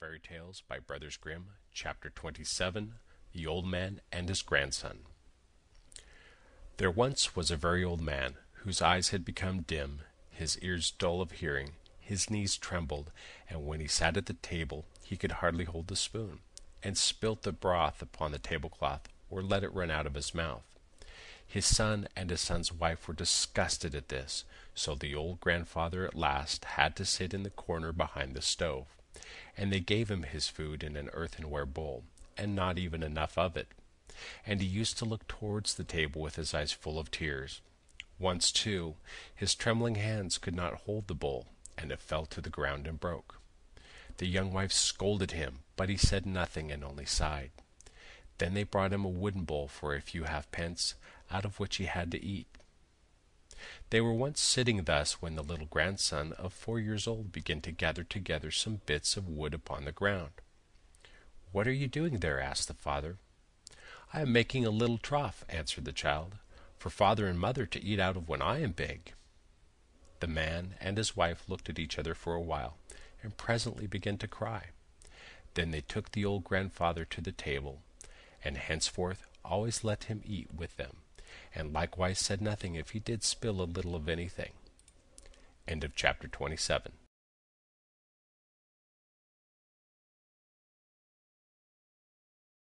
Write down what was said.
Fairy Tales by Brothers Grimm, Chapter 27, The Old Man and His Grandson. There once was a very old man, whose eyes had become dim, his ears dull of hearing, his knees trembled, and when he sat at the table he could hardly hold the spoon, and spilt the broth upon the tablecloth, or let it run out of his mouth. His son and his son's wife were disgusted at this, so the old grandfather at last had to sit in the corner behind the stove, and they gave him his food in an earthenware bowl, and not even enough of it. And he used to look towards the table with his eyes full of tears. Once, too, his trembling hands could not hold the bowl, and it fell to the ground and broke. The young wife scolded him, but he said nothing and only sighed. Then they brought him a wooden bowl for a few halfpence, out of which he had to eat. They were once sitting thus when the little grandson of 4 years old began to gather together some bits of wood upon the ground. "What are you doing there?" asked the father. "I am making a little trough," answered the child, "for father and mother to eat out of when I am big." The man and his wife looked at each other for a while, and presently began to cry. Then they took the old grandfather to the table, and henceforth always let him eat with them, and likewise said nothing if he did spill a little of anything. End of chapter 27.